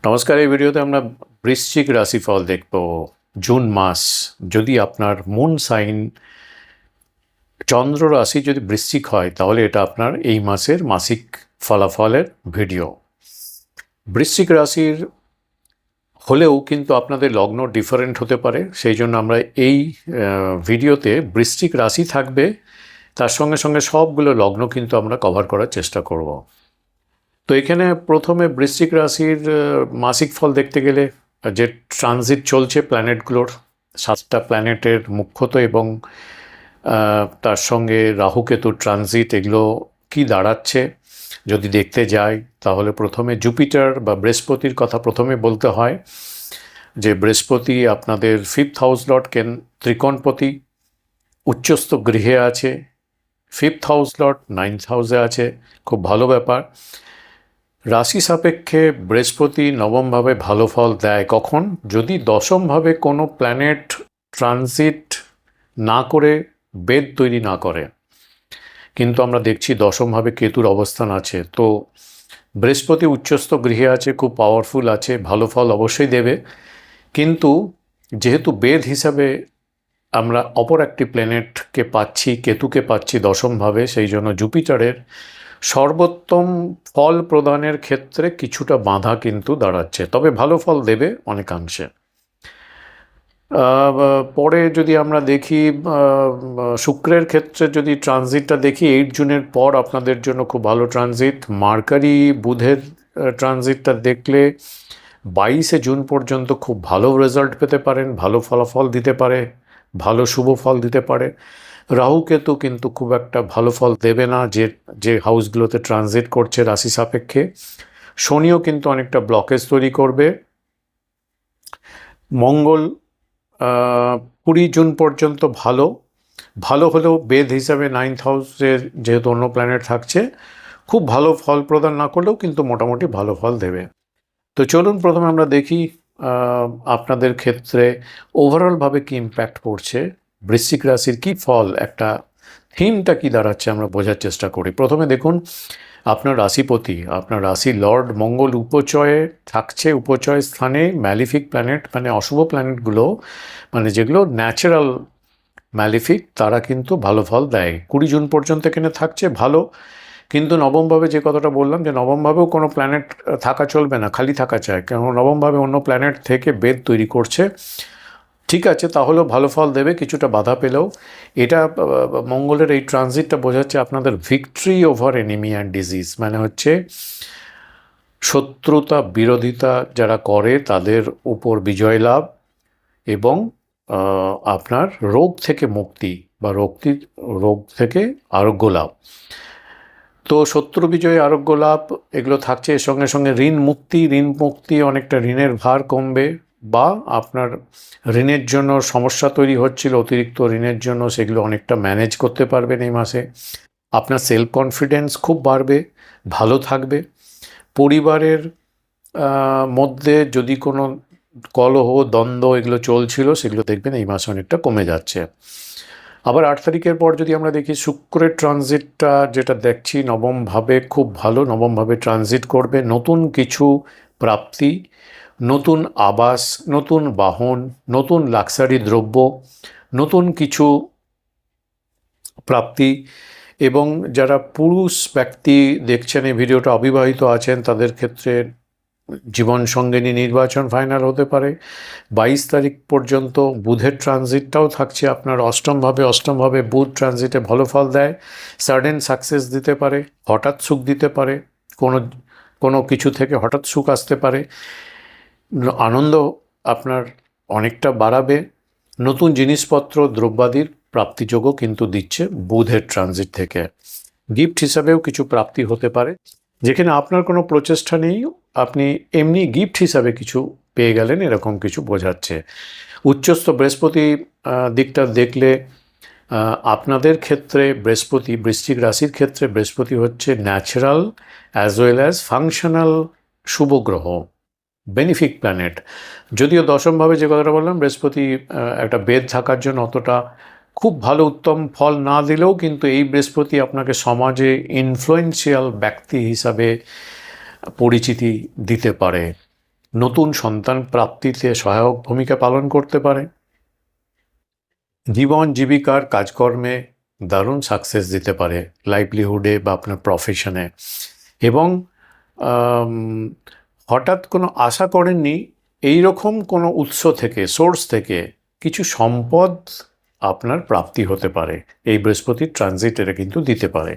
নমস্কার। এই ভিডিওতে আমরা বৃশ্চিক রাশিফল দেখব। জুন মাস যদি আপনার মুন সাইন চন্দ্র রাশি যদি বৃশ্চিক হয় তাহলে এটা আপনার এই মাসের মাসিক ফলাফলের ভিডিও। বৃশ্চিক রাশির হলেও কিন্তু আপনাদের লগ্ন ডিফারেন্ট হতে পারে, সেই জন্য আমরা এই ভিডিওতে বৃশ্চিক রাশি থাকবে, তার সঙ্গে সঙ্গে সবগুলো লগ্ন কিন্তু আমরা কভার করার চেষ্টা করব। তো এখানে প্রথমে বৃশ্চিক রাশির মাসিক ফল দেখতে গেলে যে ট্রানজিট চলছে প্ল্যানেটগুলোর, 7টা প্ল্যানেটের মুখ্যত এবং তার সঙ্গে রাহু কেতুর ট্রানজিট, এগুলো কি দাঁড়াচ্ছে যদি দেখতে যাই তাহলে প্রথমে জুপিটার বা বৃহস্পতির কথা প্রথমে বলতে হয়। যে বৃহস্পতি আপনাদের 5th হাউস লর্ড ত্রিকোণপতি, উচ্চস্থ গৃহে আছে। 5th হাউস লর্ড 9th হাউসে আছে, খুব ভালো ব্যাপার। রাশি সাপেক্ষে বৃহস্পতি নবমভাবে ভালো ফল দেয় কখন? যদি দশমভাবে কোনো প্ল্যানেট ট্রানজিট না করে, বেদ তৈরি না করে। কিন্তু আমরা দেখছি দশমভাবে কেতুর অবস্থান আছে, তো বৃহস্পতি উচ্চস্থ গৃহে আছে, খুব পাওয়ারফুল আছে, ভালো ফল অবশ্যই দেবে। কিন্তু যেহেতু বেদ হিসাবে আমরা অপর একটি প্ল্যানেটকে পাচ্ছি, কেতুকে পাচ্ছি দশমভাবে, সেই জন্য জুপিটারের সর্বোত্তম ফল প্রদানের ক্ষেত্রে কিছুটা বাধা কিন্তু দাঁড়াচ্ছে, তবে ভালো ফল দেবে অনেকাংশে। পরে যদি আমরা দেখি শুক্রের ক্ষেত্রে যদি ট্রানজিটটা দেখি, 8 জুনের পর আপনাদের জন্য খুব ভালো ট্রানজিট। মার্কারি বুধের ট্রানজিটটা দেখলে 22শে জুন পর্যন্ত খুব ভালো রেজাল্ট পেতে পারেন, ভালো ফলাফল দিতে পারে, ভালো শুভ ফল দিতে পারে। রাহু কেতু কিন্তু খুব একটা ভালো ফল দেবে না যে হাউসগুলোতে ট্রানজিট করছে রাশি সাপেক্ষে। শনিও কিন্তু অনেকটা ব্লকেজ তৈরি করবে। মঙ্গল 20 জুন পর্যন্ত ভালো হলেও বেদ হিসাবে 9th হাউসের যেহেতু অন্য প্ল্যানেট থাকছে, খুব ভালো ফল প্রদান না করলেও কিন্তু মোটামুটি ভালো ফল দেবে। তো চলুন প্রথমে আমরা দেখি আপনাদের ক্ষেত্রে ওভারঅলভাবে কি ইম্প্যাক্ট পড়ছে, বৃশ্চিক রাশির কি ফল, একটা থিমটা কি দাঁড়াচ্ছে আমরা বোঝার চেষ্টা করি। প্রথমে দেখুন আপনার রাশিপতি, আপনার রাশি লর্ড মঙ্গল উপচয়ে থাকছে, উপচয় স্থানে। ম্যালিফিক প্ল্যানেট মানে অশুভ প্ল্যানেটগুলো, মানে যেগুলো ন্যাচারাল ম্যালিফিক, তারা কিন্তু ভালো ফল দেয়। 20 জুন পর্যন্ত এখানে থাকছে ভালো। কিন্তু নবমভাবে যে কথাটা বললাম, যে নবমভাবেও কোনো প্ল্যানেট থাকা চলবে না, খালি থাকা চায়, কেন নবমভাবে অন্য প্ল্যানেট থেকে বেদ তৈরি করছে। ঠিক আছে, তাহলেও ভালো ফল দেবে কিছুটা বাধা পেলেও। এটা মঙ্গলের এই ট্রানজিটটা বোঝাচ্ছে আপনাদের victory over enemy and disease, মানে হচ্ছে শত্রুতা বিরোধিতা যারা করে তাদের উপর বিজয় লাভ এবং আপনার রোগ থেকে মুক্তি বা রোগ থেকে আরোগ্য লাভ। তো শত্রু বিজয়, আরোগ্য লাভ এগুলো থাকছে। এর সঙ্গে সঙ্গে ঋণ মুক্তি, অনেকটা ঋণের ভার কমবে, বা আপনার ঋণের জন্য সমস্যা তৈরি হচ্ছিল অতিরিক্ত ঋণের জন্য, সেগুলো অনেকটা ম্যানেজ করতে পারবেন এই মাসে। আপনার সেলফ কনফিডেন্স খুব বাড়বে, ভালো থাকবে। পরিবারের মধ্যে যদি কোনো কলহ দ্বন্দ্ব এগুলো চলছিল, সেগুলো দেখবেন এই মাসে অনেকটা কমে যাচ্ছে। আবার 8 তারিখের পর যদি আমরা দেখি শুক্রের ট্রানজিটটা যেটা দেখছি নবমভাবে, খুব ভালো, নবমভাবে ট্রানজিট করবে। নতুন কিছু প্রাপ্তি, নতুন আবাস, নতুন বাহন, নতুন লাক্সারি দ্রব্য, নতুন কিছু প্রাপ্তি। এবং যারা পুরুষ ব্যক্তি দেখছেন এই ভিডিওটা, অবিবাহিত আছেন, তাদের ক্ষেত্রে জীবন সঙ্গিনী নির্বাচন ফাইনাল হতে পারে। 22 তারিখ পর্যন্ত বুধের ট্রানজিটটাও থাকছে আপনার অষ্টমভাবে বুধ ট্রানজিটে ভালো ফল দেয়। সাডেন সাকসেস দিতে পারে, হঠাৎ সুখ দিতে পারে, কোনো কিছু থেকে হঠাৎ সুখ আসতে পারে, আনন্দ আপনার অনেকটা বাড়াবে। নতুন জিনিসপত্র দ্রব্যাদির প্রাপ্তিযোগও কিন্তু দিচ্ছে বুধের ট্রানজিট থেকে। গিফট হিসাবেও কিছু প্রাপ্তি হতে পারে, যেখানে আপনার কোনো প্রচেষ্টা নেই, আপনি এমনি গিফট হিসাবে কিছু পেয়ে গেলেন, এরকম কিছু বোঝাচ্ছে। উচ্চস্থ বৃহস্পতি দিকটা দেখলে আপনাদের ক্ষেত্রে বৃহস্পতি, বৃশ্চিক রাশির ক্ষেত্রে বৃহস্পতি হচ্ছে natural as well as functional শুভ গ্রহ, বেনিফিক প্ল্যানেট। যদিও দশমভাবে যে কথাটা বললাম, বৃহস্পতি একটা বেদ থাকার জন্য অতটা খুব ভালো উত্তম ফল না দিলেও কিন্তু এই বৃহস্পতি আপনাকে সমাজে ইনফ্লুয়েন্সিয়াল ব্যক্তি হিসাবে পরিচিতি দিতে পারে। নতুন সন্তান প্রাপ্তিতে সহায়ক ভূমিকা পালন করতে পারে, জীবন জীবিকার কাজকর্মে দারুণ সাকসেস দিতে পারে, লাইভলিহুডে বা আপনার প্রফেশনে। এবং আম, হঠাৎ কোনো আশা করেননি এই রকম কোনো উৎস থেকে, সোর্স থেকে কিছু সম্পদ আপনার প্রাপ্তি হতে পারে। এই বৃহস্পতির ট্রানজিট এটা কিন্তু দিতে পারে।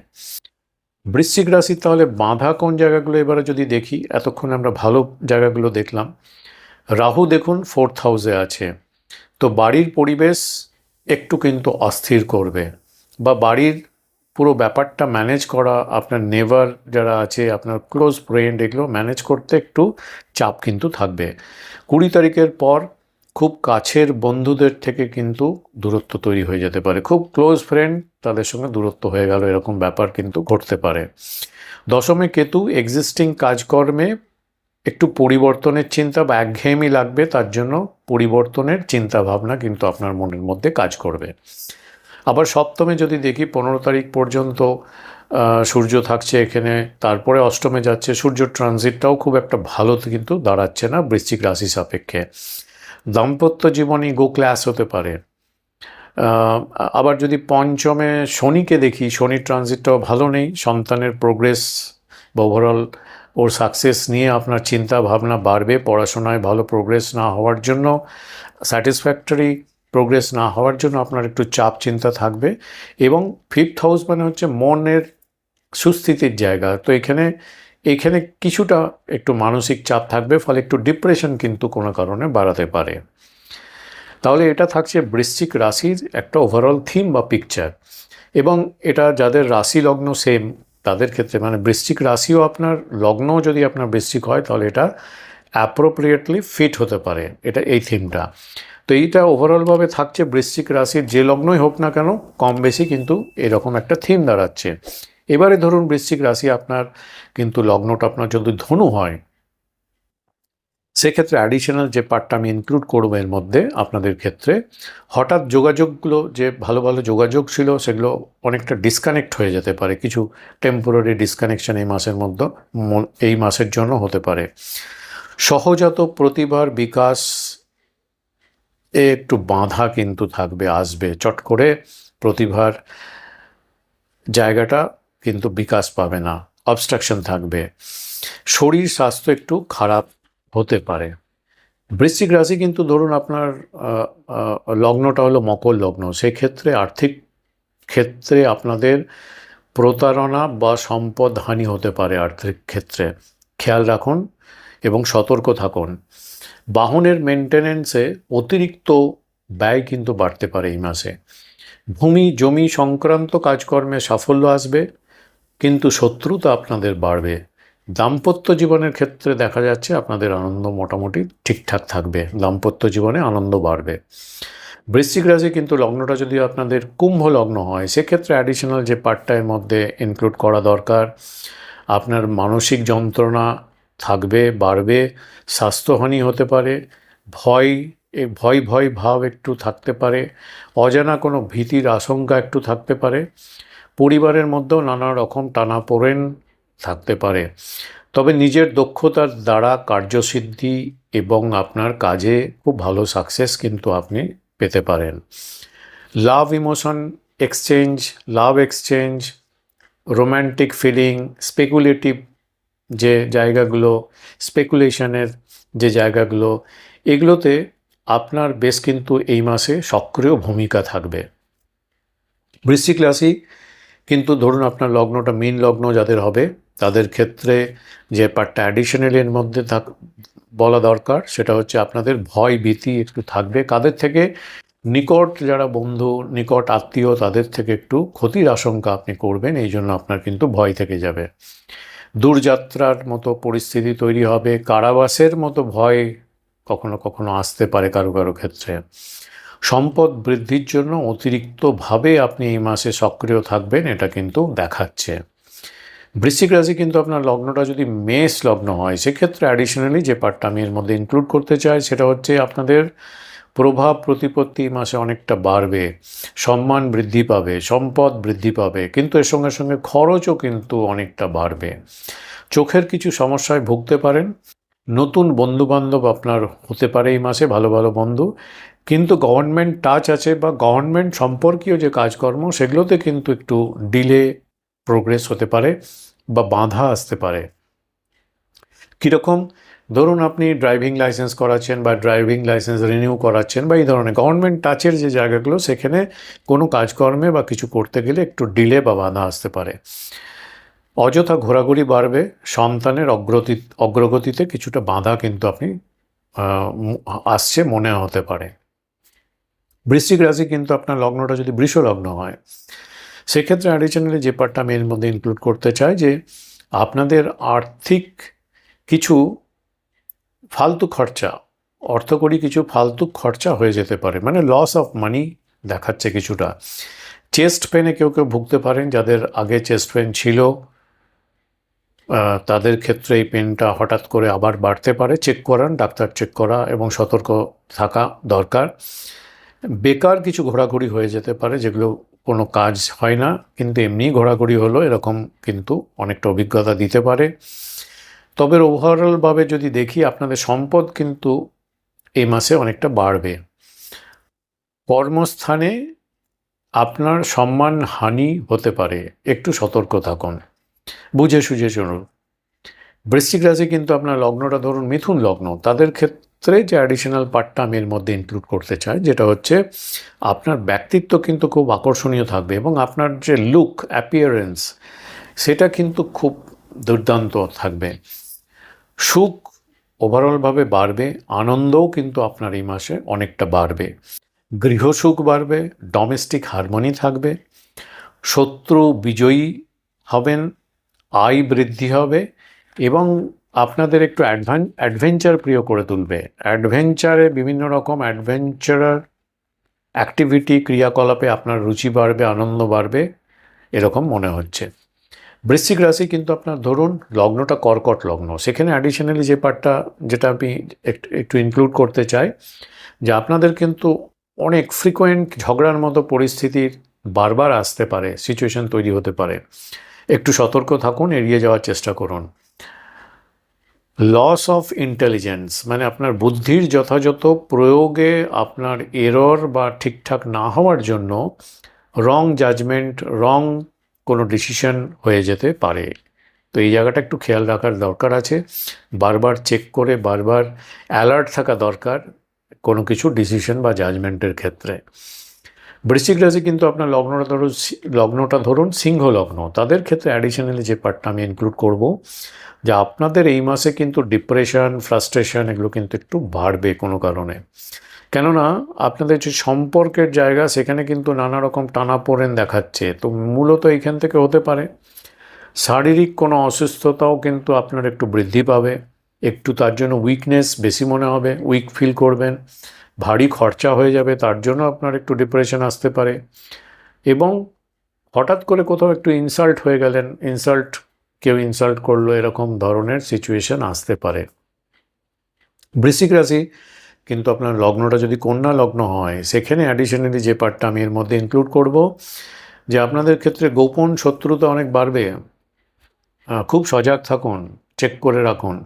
বৃশ্চিক রাশি তাহলে বাঁধা কোন জায়গাগুলো এবারে যদি দেখি, এতক্ষণ আমরা ভালো জায়গাগুলো দেখলাম। রাহু দেখুন 4th হাউসে আছে, তো বাড়ির পরিবেশ একটু কিন্তু অস্থির করবে, বা বাড়ির পুরো ব্যাপারটা ম্যানেজ করা, আপনার নেবার যারা আছে, আপনার ক্লোজ ফ্রেন্ড, এগুলো ম্যানেজ করতে একটু চাপ কিন্তু থাকবে। 20 তারিখের পর খুব কাছের বন্ধুদের থেকে কিন্তু দূরত্ব তৈরি হয়ে যেতে পারে। খুব ক্লোজ ফ্রেন্ড, তাদের সঙ্গে দূরত্ব হয়ে গেল, এরকম ব্যাপার কিন্তু ঘটতে পারে। দশমে কেতু এক্সিস্টিং কাজকর্মে একটু পরিবর্তনের চিন্তা বা একঘেয়েমি লাগবে, তার জন্য পরিবর্তনের চিন্তা ভাবনা কিন্তু আপনার মনের মধ্যে কাজ করবে। আবার সপ্তমে যদি দেখি 15 তারিখ পর্যন্ত সূর্য থাকছে এখানে, তারপরে অষ্টমে যাচ্ছে। সূর্য ট্রানজিটটাও খুব একটা ভালো কিন্তু দাঁড়াচ্ছে না বৃশ্চিক রাশি সাপেক্ষে। দাম্পত্য জীবনে গো ক্লাস হতে পারে। আবার যদি পঞ্চমে শনিকে দেখি, শনির ট্রানজিটটাও ভালো নেই, সন্তানের প্রোগ্রেস বা ওভারঅল ওর সাকসেস নিয়ে আপনার চিন্তা ভাবনা বাড়বে। পড়াশোনায় ভালো প্রোগ্রেস না হওয়ার জন্য, স্যাটিসফ্যাক্টরি প্রোগ্রেস না হওয়ার জন্য আপনার একটু চাপ চিন্তা থাকবে। এবং 5th হাউস মানে হচ্ছে মনের সুস্থিতির জায়গা, তো এখানে কিছুটা একটু মানসিক চাপ থাকবে, ফলে একটু ডিপ্রেশন কিন্তু কোনো কারণে বাড়াতে পারে। তাহলে এটা থাকছে বৃশ্চিক রাশির একটা ওভারঅল থিম বা পিকচার। এবং এটা যাদের রাশি লগ্ন সেম তাদের ক্ষেত্রে, মানে বৃশ্চিক রাশিও আপনার লগ্নও যদি আপনার বৃশ্চিক হয়, তাহলে এটা অ্যাপ্রোপ্রিয়েটলি ফিট হতে পারে এটা, এই থিমটা। তো এইটা ওভারঅলভাবে থাকছে বৃশ্চিক রাশির যে লগ্নই হোক না কেন, কম বেশি কিন্তু এরকম একটা থিম দাঁড়াচ্ছে। এবারে ধরুন বৃশ্চিক রাশি আপনার কিন্তু লগ্নটা আপনার যদি ধনু হয়, সেক্ষেত্রে অ্যাডিশনাল যে পার্টটা আমি ইনক্লুড করবো এর মধ্যে আপনাদের ক্ষেত্রে, হঠাৎ যোগাযোগগুলো যে ভালো ভালো যোগাযোগ ছিল সেগুলো অনেকটা ডিসকানেক্ট হয়ে যেতে পারে। কিছু টেম্পোরারি ডিসকানেকশন এই মাসের মধ্যে, এই মাসের জন্য হতে পারে। সহজাত প্রতিভার বিকাশ একটু বাঁধা কিন্তু থাকবে, আসবে চট করে প্রতিভার জায়গাটা কিন্তু বিকাশ পাবে না, অবস্ট্রাকশন থাকবে। শরীর স্বাস্থ্য একটু খারাপ হতে পারে। বৃশ্চিক রাশি কিন্তু ধরুন আপনার লগ্নটা হলো মকর লগ্ন, সেক্ষেত্রে আর্থিক ক্ষেত্রে আপনাদের প্রতারণা বা সম্পদ হানি হতে পারে। আর্থিক ক্ষেত্রে খেয়াল রাখুন এবং সতর্ক থাকুন। বাহনের মেনটেনেন্সে অতিরিক্ত ব্যয় কিন্তু বাড়তে পারে এই মাসে। ভূমি জমি সংক্রান্ত কাজকর্মে সাফল্য আসবে, কিন্তু শত্রুতা আপনাদের বাড়বে। দাম্পত্য জীবনের ক্ষেত্রে দেখা যাচ্ছে আপনাদের আনন্দ মোটামুটি ঠিকঠাক থাকবে, দাম্পত্য জীবনে আনন্দ বাড়বে। বৃশ্চিক রাশি কিন্তু লগ্নটা যদি আপনাদের কুম্ভ লগ্ন হয়, সেক্ষেত্রে অ্যাডিশনাল যে পার্টটা এর মধ্যে ইনক্লুড করা দরকার, আপনার মানসিক যন্ত্রণা থাকবে, বাড়বে, স্বাস্থ্যহানি হতে পারে, ভয় ভয় ভয় ভাব একটু থাকতে পারে, অজানা কোনো ভীতির আশঙ্কা একটু থাকতে পারে, পরিবারের মধ্যেও নানা রকম টানাপোড়েন থাকতে পারে। তবে নিজের দক্ষতার দ্বারা কার্যসিদ্ধি এবং আপনার কাজে খুব ভালো সাকসেস কিন্তু আপনি পেতে পারেন। লাভ ইমোশন এক্সচেঞ্জ, লাভ এক্সচেঞ্জ, রোম্যান্টিক ফিলিং, স্পেকুলেটিভ যে জায়গাগুলো, স্পেকুলেশনের যে জায়গাগুলো, এগুলোতে আপনার বেশ কিন্তু এই মাসে সক্রিয় ভূমিকা থাকবে। বৃশ্চিক রাশি কিন্তু ধরুন আপনার লগ্নটা মীন লগ্ন যাদের হবে, তাদের ক্ষেত্রে যে পার্টটা অ্যাডিশনালি এর মধ্যে বলা দরকার, সেটা হচ্ছে আপনাদের ভয় ভীতি একটু থাকবে। কাদের থেকে? নিকট যারা বন্ধু, নিকট আত্মীয়, তাদের থেকে একটু ক্ষতির আশঙ্কা আপনি করবেন, এই জন্য আপনার কিন্তু ভয় থেকে যাবে। দূরযাত্রার মতো পরিস্থিতি তৈরি হবে, কারাবাসের মতো ভয় কখনো কখনো আসতে পারে কারো কারো ক্ষেত্রে। সম্পদ বৃদ্ধির জন্য অতিরিক্তভাবে আপনি এই মাসে সক্রিয় থাকবেন, এটা কিন্তু দেখাচ্ছে। বৃশ্চিক রাশি কিন্তু আপনার লগ্নটা যদি মেষ লগ্ন হয়, সেক্ষেত্রে অ্যাডিশনালি যে পার্টটা আমি এর মধ্যে ইনক্লুড করতে চাই, সেটা হচ্ছে আপনাদের প্রভাব প্রতিপত্তি মাসে অনেকটা বাড়বে, সম্মান বৃদ্ধি পাবে, সম্পদ বৃদ্ধি পাবে, কিন্তু এর সঙ্গে সঙ্গে খরচও কিন্তু অনেকটা বাড়বে। চোখের কিছু সমস্যায় ভুগতে পারেন। নতুন বন্ধুবান্ধব আপনার হতে পারে এই মাসে, ভালো ভালো বন্ধু। কিন্তু গভর্নমেন্ট টাচ আছে বা গভর্নমেন্ট সম্পর্কীয় যে কাজকর্ম সেগুলোতে কিন্তু একটু ডিলে প্রোগ্রেস হতে পারে বা বাধা আসতে পারে। কীরকম? ধরুন আপনি ড্রাইভিং লাইসেন্স করাচ্ছেন বা ড্রাইভিং লাইসেন্স রিনিউ করাচ্ছেন বা এই ধরনের গভর্নমেন্ট টাচের যে জায়গাগুলো, সেখানে কোনো কাজকর্মে বা কিছু করতে গেলে একটু ডিলে বা বাধা আসতে পারে। অযথা ঘোরাঘুরি বাড়বে, সন্তানের অগ্রগতিতে কিছুটা বাধা কিন্তু আপনি আসছে মনে হতে পারে। বৃশ্চিক রাশি কিন্তু আপনার লগ্নটা যদি বৃষ লগ্ন হয়, সেক্ষেত্রে অ্যাডিশনালি যে পার্টটা আমি এর মধ্যে ইনক্লুড করতে চাই যে আপনাদের আর্থিক কিছু ফালতু খরচা, অর্থকরী কিছু ফালতু খরচা হয়ে যেতে পারে, মানে লস অফ মানি দেখাচ্ছে কিছুটা। চেস্ট পেনে কেউ কেউ ভুগতে পারেন, যাদের আগে চেস্ট পেন ছিল তাদের ক্ষেত্রে এই পেনটা হঠাৎ করে আবার বাড়তে পারে। চেক করান, ডাক্তার চেক করা এবং সতর্ক থাকা দরকার। বেকার কিছু ঘোরাঘুরি হয়ে যেতে পারে, যেগুলো কোনো কাজ হয় না কিন্তু এমনি ঘোরাঘুরি হলো, এরকম কিন্তু অনেকটা অভিজ্ঞতা দিতে পারে। তবে ওভারঅলভাবে যদি দেখি, আপনাদের সম্পদ কিন্তু এই মাসে অনেকটা বাড়বে। কর্মস্থানে আপনার সম্মান হানি হতে পারে, একটু সতর্ক থাকুন, বুঝে সুঝে চলুন। বৃশ্চিক রাশি কিন্তু আপনার লগ্নটা ধরুন মিথুন লগ্ন, তাদের ক্ষেত্রে যে অ্যাডিশনাল পার্টটা আমি এর মধ্যে ইনক্লুড করতে চাই, যেটা হচ্ছে আপনার ব্যক্তিত্ব কিন্তু খুব আকর্ষণীয় থাকবে এবং আপনার যে লুক অ্যাপিয়ারেন্স সেটা কিন্তু খুব দুর্দান্ত থাকবে। সুখ ওভারঅলভাবে বাড়বে, আনন্দও কিন্তু আপনার এই মাসে অনেকটা বাড়বে। গৃহসুখ বাড়বে, ডোমেস্টিক হারমোনি থাকবে, শত্রু বিজয়ী হবেন, আয় বৃদ্ধি হবে এবং আপনাদের একটু অ্যাডভেঞ্চার প্রিয় করে তুলবে। অ্যাডভেঞ্চারে বিভিন্ন রকম অ্যাডভেঞ্চারার অ্যাক্টিভিটি ক্রিয়াকলাপে আপনার রুচি বাড়বে, আনন্দ বাড়বে, এরকম মনে হচ্ছে। বৃশ্চিক রাশি কিন্তু আপনার ধরুন লগ্নটা কর্কট লগ্ন, সেখানে অ্যাডিশনালি যে পার্টটা যেটা আমি একটু ইনক্লুড করতে চাই, যে আপনাদের কিন্তু অনেক ফ্রিকোয়েন্ট ঝগড়ার মতো পরিস্থিতির বারবার আসতে পারে, সিচুয়েশন তৈরি হতে পারে। একটু সতর্ক থাকুন, এড়িয়ে যাওয়ার চেষ্টা করুন। লস অফ ইন্টেলিজেন্স, মানে আপনার বুদ্ধির যথাযথ প্রয়োগে আপনার এরর বা ঠিকঠাক না হওয়ার জন্য রং জাজমেন্ট, রং কোনো ডিসিশন হয়ে যেতে পারে। তো এই জায়গাটা একটু খেয়াল রাখার দরকার আছে, বারবার চেক করে বারবার অ্যালার্ট থাকা দরকার কোনো কিছু ডিসিশন বা জাজমেন্টের ক্ষেত্রে। বৃশ্চিক রাশি কিন্তু আপনার লগ্নটা ধরুন সিংহ লগ্ন, তাদের ক্ষেত্রে অ্যাডিশনালি যে পার্টটা আমি ইনক্লুড করব, যে আপনাদের এই মাসে কিন্তু ডিপ্রেশন, ফ্রাস্ট্রেশন এগুলো কিন্তু একটু বাড়বে কোনো কারণে। কেননা আপনাদের যে সম্পর্কের জায়গা, সেখানে কিন্তু নানা রকম টানাপোড়েন দেখাচ্ছে। তো মূলত এইখান থেকে হতে পারে শারীরিক কোনো অসুস্থতাও কিন্তু আপনার একটু বৃদ্ধি পাবে, একটু তার জন্য উইকনেস বেশি মনে হবে, উইক ফিল করবেন, ভারী খরচা হয়ে যাবে, তার জন্য আপনার একটু ডিপ্রেশন আসতে পারে এবং হঠাৎ করে কোথাও একটু ইনসাল্ট হয়ে গেলেন, কেউ ইনসাল্ট করলো, এরকম ধরনের সিচুয়েশন আসতে পারে। বৃশ্চিক রাশি কিন্তু আপনার লগ্নটা যদি কন্যা লগ্ন হয়, সেখানে অ্যাডিশনালি যে পার্টটা আমি এর মধ্যে ইনক্লুড করব, যে আপনাদের ক্ষেত্রে গোপন শত্রুতা অনেক বাড়বে। খুব সজাগ থাকুন, চেক করে রাখুন।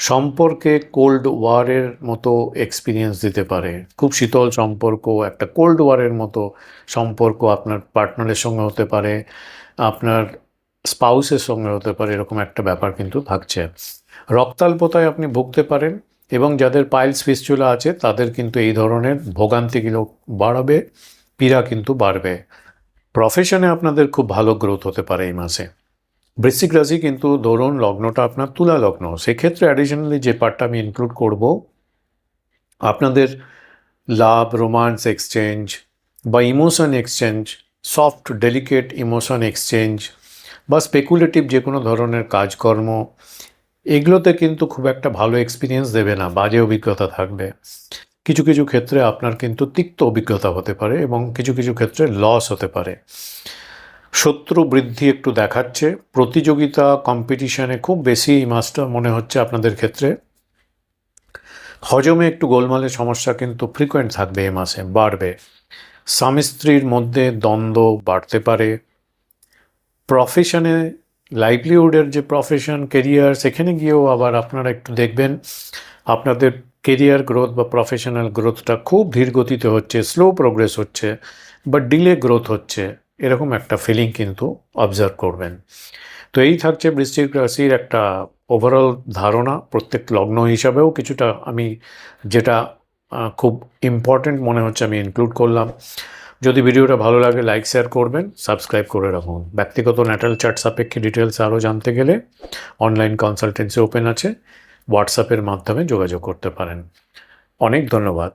সম্পর্কে কোল্ড ওয়ারের মতো এক্সপিরিয়েন্স দিতে পারে, খুব শীতল সম্পর্ক, একটা কোল্ড ওয়ারের মতো সম্পর্ক আপনার পার্টনারের সঙ্গে হতে পারে, আপনার স্পাউসের সঙ্গে হতে পারে, এরকম একটা ব্যাপার কিন্তু থাকছে। রক্তাল্পতায় আপনি ভুগতে পারেন এবং যাদের পাইলস ফিস্চুলা আছে তাদের কিন্তু এই ধরনের ভোগান্তিগুলো বাড়াবে, পীড়া কিন্তু বাড়বে। প্রফেশনে আপনাদের খুব ভালো গ্রোথ হতে পারে এই মাসে। বৃশ্চিক রাশি কিন্তু ধরুন লগ্নটা আপনার তুলা লগ্ন, সেক্ষেত্রে অ্যাডিশনালি যে পার্টটা আমি ইনক্লুড করব, আপনাদের লাভ, রোমান্স এক্সচেঞ্জ বা emotion exchange, soft delicate emotion exchange বা স্পেকুলেটিভ যে কোনো ধরনের কাজকর্ম, এগুলোতে কিন্তু খুব একটা ভালো এক্সপিরিয়েন্স দেবে না, বাজে অভিজ্ঞতা থাকবে। কিছু কিছু ক্ষেত্রে আপনার কিন্তু তিক্ত অভিজ্ঞতা হতে পারে এবং কিছু কিছু ক্ষেত্রে লস হতে পারে। শত্রু বৃদ্ধি একটু দেখাচ্ছে, প্রতিযোগিতা কম্পিটিশানে খুব বেশি এই মাসটা মনে হচ্ছে আপনাদের ক্ষেত্রে। হজমে একটু গোলমালের সমস্যা কিন্তু ফ্রিকোয়েন্ট থাকবে এই মাসে, বাড়বে। স্বামী স্ত্রীর মধ্যে দ্বন্দ্ব বাড়তে পারে। প্রফেশনে লাইভলিহুডের যে প্রফেশন কেরিয়ার, সেখানে গিয়েও আবার আপনারা একটু দেখবেন আপনাদের কেরিয়ার গ্রোথ বা প্রফেশনাল গ্রোথটা খুব ধীর গতিতে হচ্ছে, স্লো প্রোগ্রেস হচ্ছে বা ডিলে গ্রোথ হচ্ছে, এরকম একটা ফিলিং কিন্তু অবজার্ভ করবেন। তো এই থাকছে বৃশ্চিক রাশির একটা ওভারঅল ধারণা। প্রত্যেক লগ্ন হিসাবেও কিছুটা আমি যেটা খুব ইম্পর্টেন্ট মনে হচ্ছে আমি ইনক্লুড করলাম। যদি ভিডিওটা ভালো লাগে লাইক শেয়ার করবেন, সাবস্ক্রাইব করে রাখুন। ব্যক্তিগত ন্যাটাল চার্ট সাপেক্ষে ডিটেলস আরও জানতে গেলে অনলাইন কনসালটেন্সি ওপেন আছে, হোয়াটসঅ্যাপের মাধ্যমে যোগাযোগ করতে পারেন। অনেক ধন্যবাদ।